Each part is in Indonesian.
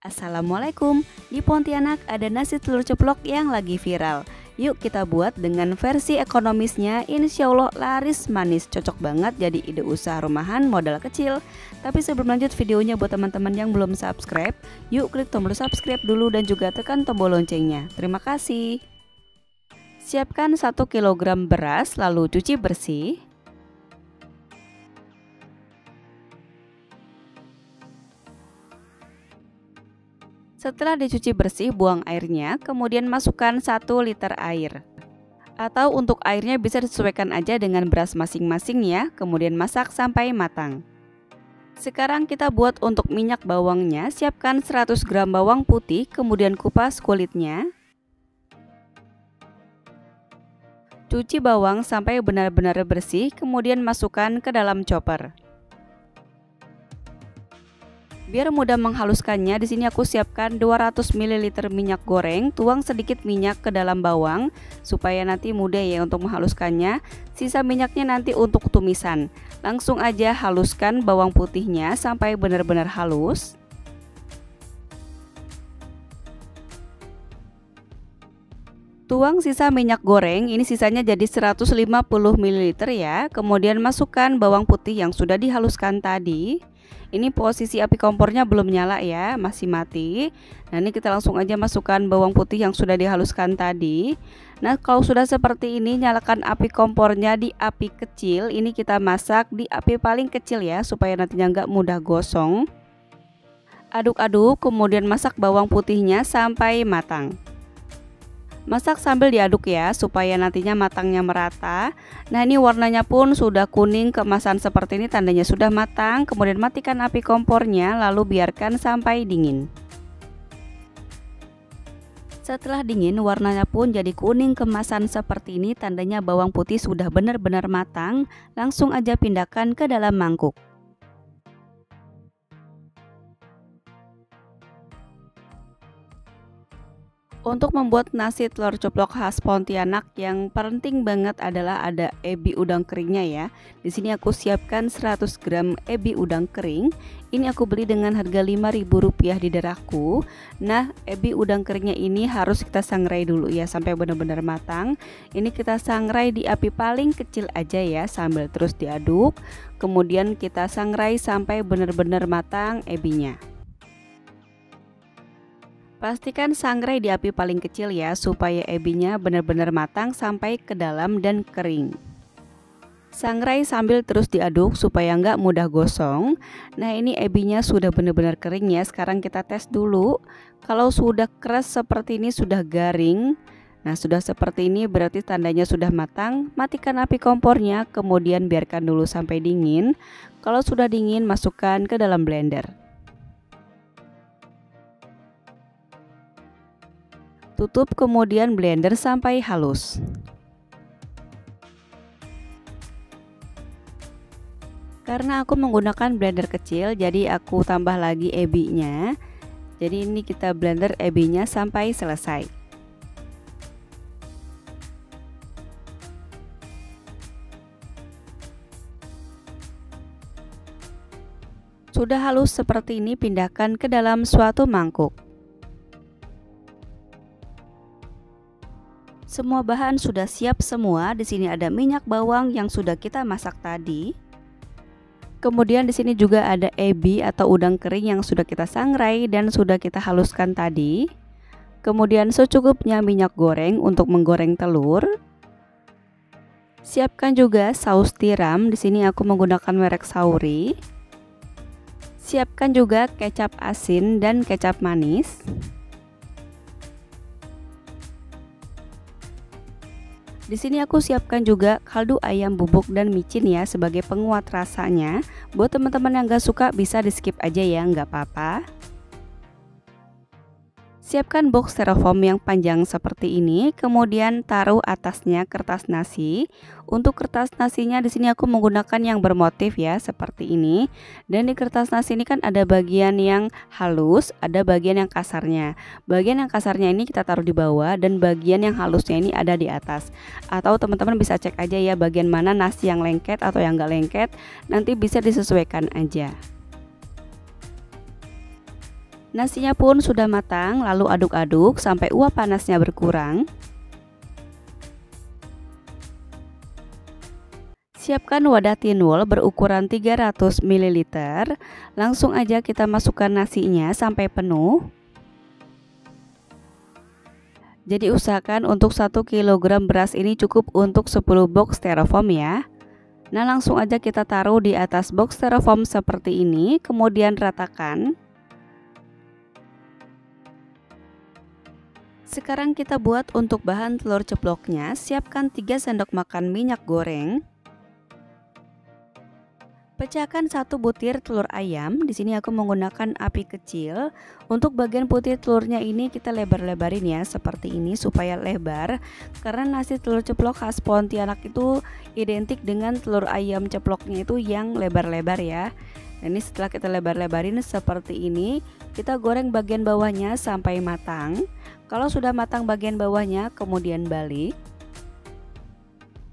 Assalamualaikum, di Pontianak ada nasi telur ceplok yang lagi viral. Yuk kita buat dengan versi ekonomisnya, insya Allah laris manis, cocok banget jadi ide usaha rumahan modal kecil. Tapi sebelum lanjut videonya, buat teman-teman yang belum subscribe, yuk klik tombol subscribe dulu dan juga tekan tombol loncengnya. Terima kasih. Siapkan 1 kg beras, lalu cuci bersih. Setelah dicuci bersih, buang airnya, kemudian masukkan 1 liter air. Atau untuk airnya bisa disesuaikan aja dengan beras masing-masing ya, kemudian masak sampai matang. Sekarang kita buat untuk minyak bawangnya, siapkan 100 gram bawang putih, kemudian kupas kulitnya. Cuci bawang sampai benar-benar bersih, kemudian masukkan ke dalam chopper. Biar mudah menghaluskannya, di sini aku siapkan 200 ml minyak goreng, tuang sedikit minyak ke dalam bawang supaya nanti mudah ya untuk menghaluskannya. Sisa minyaknya nanti untuk tumisan. Langsung aja haluskan bawang putihnya sampai benar-benar halus. Tuang sisa minyak goreng, ini sisanya jadi 150 ml ya. Kemudian masukkan bawang putih yang sudah dihaluskan tadi. Ini posisi api kompornya belum nyala ya, masih mati. Nah, ini kita langsung aja masukkan bawang putih yang sudah dihaluskan tadi. Nah, kalau sudah seperti ini, nyalakan api kompornya di api kecil. Ini kita masak di api paling kecil ya, supaya nantinya nggak mudah gosong. Aduk-aduk, kemudian masak bawang putihnya sampai matang. Masak sambil diaduk ya, supaya nantinya matangnya merata. Nah, ini warnanya pun sudah kuning keemasan seperti ini, tandanya sudah matang. Kemudian matikan api kompornya, lalu biarkan sampai dingin. Setelah dingin, warnanya pun jadi kuning keemasan seperti ini, tandanya bawang putih sudah benar-benar matang. Langsung aja pindahkan ke dalam mangkuk. Untuk membuat nasi telur ceplok khas Pontianak, yang penting banget adalah ada ebi udang keringnya ya. Di sini aku siapkan 100 gram ebi udang kering. Ini aku beli dengan harga Rp5.000 di daerahku. Nah, ebi udang keringnya ini harus kita sangrai dulu ya sampai benar-benar matang. Ini kita sangrai di api paling kecil aja ya, sambil terus diaduk. Kemudian kita sangrai sampai benar-benar matang ebinya. Pastikan sangrai di api paling kecil ya, supaya ebinya benar-benar matang sampai ke dalam dan kering. Sangrai sambil terus diaduk supaya nggak mudah gosong. Nah, ini ebinya sudah benar-benar kering ya. Sekarang kita tes dulu. Kalau sudah keras seperti ini, sudah garing. Nah, sudah seperti ini berarti tandanya sudah matang. Matikan api kompornya, kemudian biarkan dulu sampai dingin. Kalau sudah dingin, masukkan ke dalam blender. Tutup kemudian blender sampai halus. Karena aku menggunakan blender kecil, jadi aku tambah lagi ebinya. Jadi ini kita blender ebinya sampai selesai. Sudah halus seperti ini, pindahkan ke dalam suatu mangkuk. Semua bahan sudah siap semua. Di sini ada minyak bawang yang sudah kita masak tadi. Kemudian di sini juga ada ebi atau udang kering yang sudah kita sangrai dan sudah kita haluskan tadi. Kemudian secukupnya minyak goreng untuk menggoreng telur. Siapkan juga saus tiram. Di sini aku menggunakan merek Sauri. Siapkan juga kecap asin dan kecap manis. Di sini aku siapkan juga kaldu ayam bubuk dan micin ya sebagai penguat rasanya. Buat teman-teman yang gak suka bisa di skip aja ya, nggak apa-apa. Siapkan box styrofoam yang panjang seperti ini, kemudian taruh atasnya kertas nasi. Untuk kertas nasinya di sini aku menggunakan yang bermotif ya, seperti ini. Dan di kertas nasi ini kan ada bagian yang halus, ada bagian yang kasarnya. Bagian yang kasarnya ini kita taruh di bawah dan bagian yang halusnya ini ada di atas. Atau teman-teman bisa cek aja ya bagian mana nasi yang lengket atau yang gak lengket, nanti bisa disesuaikan aja. Nasinya pun sudah matang, lalu aduk-aduk sampai uap panasnya berkurang. Siapkan wadah tinwol berukuran 300 ml. Langsung aja kita masukkan nasinya sampai penuh. Jadi usahakan untuk 1 kg beras ini cukup untuk 10 box styrofoam ya. Nah, langsung aja kita taruh di atas box styrofoam seperti ini, kemudian ratakan. Sekarang kita buat untuk bahan telur ceploknya. Siapkan 3 sendok makan minyak goreng. Pecahkan 1 butir telur ayam. Di sini aku menggunakan api kecil. Untuk bagian putih telurnya ini kita lebar-lebarin ya, seperti ini supaya lebar. Karena nasi telur ceplok khas Pontianak itu identik dengan telur ayam ceploknya itu yang lebar-lebar ya. Nah, ini setelah kita lebar-lebarin seperti ini, kita goreng bagian bawahnya sampai matang. Kalau sudah matang bagian bawahnya, kemudian balik.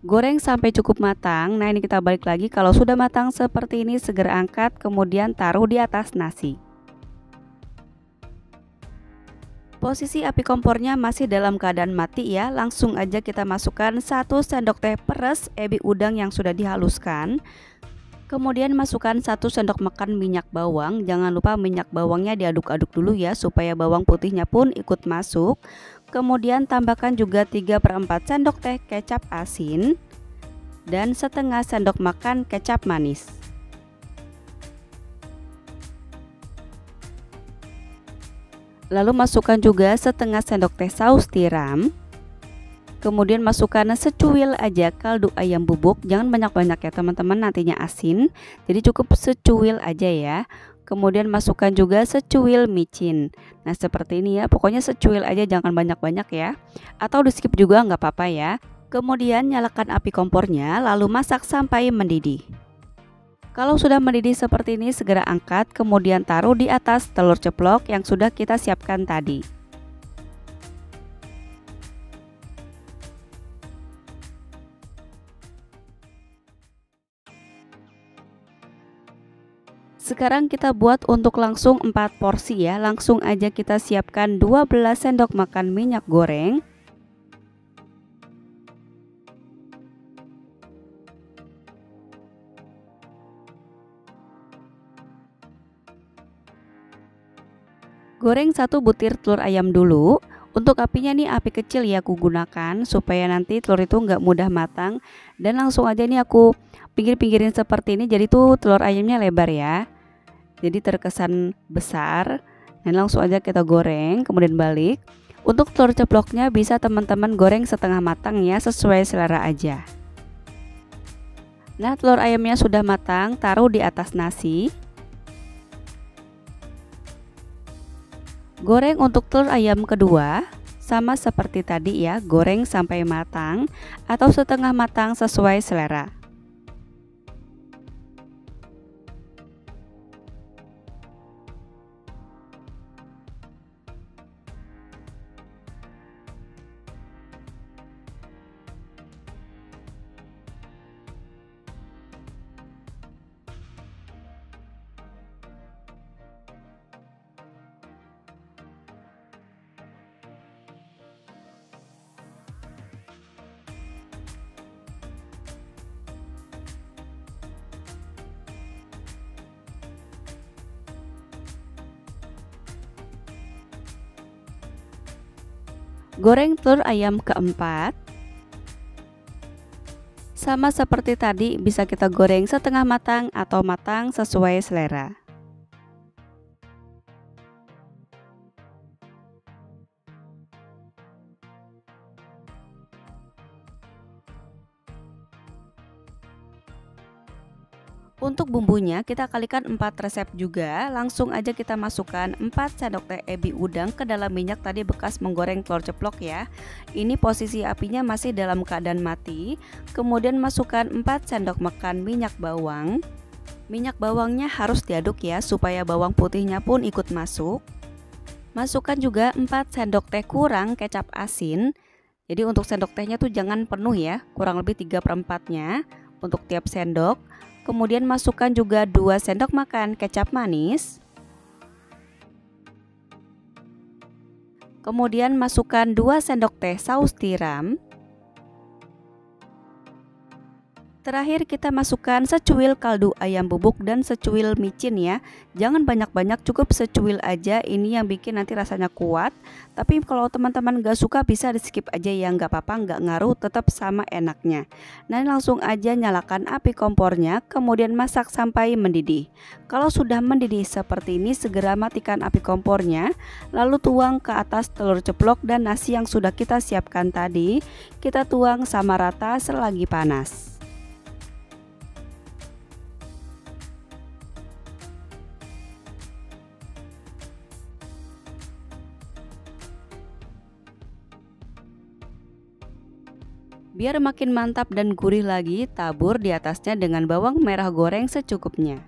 Goreng sampai cukup matang. Nah, ini kita balik lagi. Kalau sudah matang seperti ini, segera angkat, kemudian taruh di atas nasi. Posisi api kompornya masih dalam keadaan mati ya. Langsung aja kita masukkan 1 sendok teh peres ebi udang yang sudah dihaluskan. Kemudian masukkan 1 sendok makan minyak bawang. Jangan lupa minyak bawangnya diaduk-aduk dulu ya, supaya bawang putihnya pun ikut masuk. Kemudian tambahkan juga 3/4 sendok teh kecap asin dan setengah sendok makan kecap manis. Lalu masukkan juga setengah sendok teh saus tiram. Kemudian masukkan secuil aja kaldu ayam bubuk. Jangan banyak-banyak ya teman-teman, nantinya asin. Jadi cukup secuil aja ya. Kemudian masukkan juga secuil micin. Nah, seperti ini ya. Pokoknya secuil aja, jangan banyak-banyak ya. Atau di skip juga nggak apa-apa ya. Kemudian nyalakan api kompornya, lalu masak sampai mendidih. Kalau sudah mendidih seperti ini, segera angkat. Kemudian taruh di atas telur ceplok yang sudah kita siapkan tadi. Sekarang kita buat untuk langsung 4 porsi ya. Langsung aja kita siapkan 12 sendok makan minyak goreng. Goreng 1 butir telur ayam dulu. Untuk apinya nih api kecil ya aku gunakan supaya nanti telur itu nggak mudah matang. Dan langsung aja nih aku pinggir-pinggirin seperti ini, jadi tuh telur ayamnya lebar ya. Jadi terkesan besar. Dan langsung aja kita goreng, kemudian balik. Untuk telur ceploknya bisa teman-teman goreng setengah matang ya, sesuai selera aja. Nah, telur ayamnya sudah matang, taruh di atas nasi. Goreng untuk telur ayam kedua, sama seperti tadi ya, goreng sampai matang atau setengah matang sesuai selera. Goreng telur ayam keempat. Sama seperti tadi, bisa kita goreng setengah matang atau matang sesuai selera. Untuk bumbunya kita kalikan 4 resep juga. Langsung aja kita masukkan 4 sendok teh ebi udang ke dalam minyak tadi bekas menggoreng telur ceplok ya. Ini posisi apinya masih dalam keadaan mati. Kemudian masukkan 4 sendok makan minyak bawang. Minyak bawangnya harus diaduk ya, supaya bawang putihnya pun ikut masuk. Masukkan juga 4 sendok teh kurang kecap asin. Jadi untuk sendok tehnya tuh jangan penuh ya, kurang lebih 3/4-nya untuk tiap sendok. Kemudian masukkan juga 2 sendok makan kecap manis. Kemudian masukkan 2 sendok teh saus tiram. Terakhir kita masukkan secuil kaldu ayam bubuk dan secuil micin ya. Jangan banyak-banyak, cukup secuil aja, ini yang bikin nanti rasanya kuat. Tapi kalau teman-teman gak suka bisa di skip aja ya, nggak apa-apa, nggak ngaruh, tetap sama enaknya. Nah langsung aja nyalakan api kompornya, kemudian masak sampai mendidih. Kalau sudah mendidih seperti ini, segera matikan api kompornya. Lalu tuang ke atas telur ceplok dan nasi yang sudah kita siapkan tadi. Kita tuang sama rata selagi panas. Biar makin mantap dan gurih lagi, tabur di atasnya dengan bawang merah goreng secukupnya.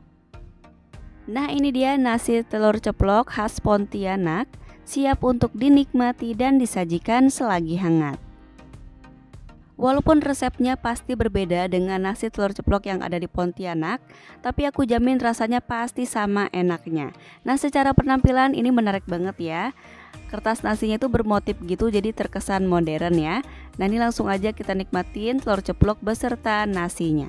Nah ini dia nasi telur ceplok khas Pontianak, siap untuk dinikmati dan disajikan selagi hangat. Walaupun resepnya pasti berbeda dengan nasi telur ceplok yang ada di Pontianak, tapi aku jamin rasanya pasti sama enaknya. Nah secara penampilan ini menarik banget ya. Kertas nasinya itu bermotif gitu, jadi terkesan modern ya. Nah ini langsung aja kita nikmatin telur ceplok beserta nasinya.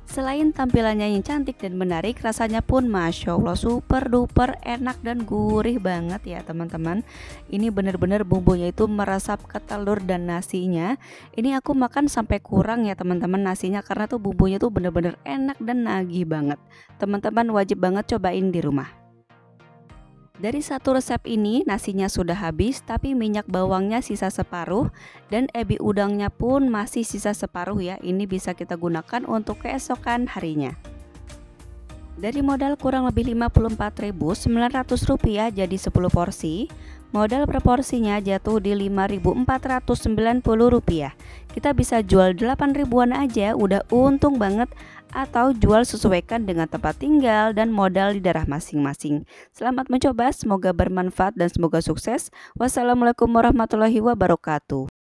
Selain tampilannya yang cantik dan menarik, rasanya pun Masya Allah super duper enak dan gurih banget ya teman-teman. Ini bener-bener bumbunya itu meresap ke telur dan nasinya. Ini aku makan sampai kurang ya teman-teman nasinya, karena tuh bumbunya tuh bener-bener enak dan nagih banget. Teman-teman wajib banget cobain di rumah. Dari satu resep ini nasinya sudah habis, tapi minyak bawangnya sisa separuh dan ebi udangnya pun masih sisa separuh ya. Ini bisa kita gunakan untuk keesokan harinya. Dari modal kurang lebih Rp54.900 jadi 10 porsi. Modal per porsinya jatuh di Rp5.490. Kita bisa jual 8 ribuan aja, udah untung banget, atau jual sesuaikan dengan tempat tinggal dan modal di daerah masing-masing. Selamat mencoba, semoga bermanfaat dan semoga sukses. Wassalamualaikum warahmatullahi wabarakatuh.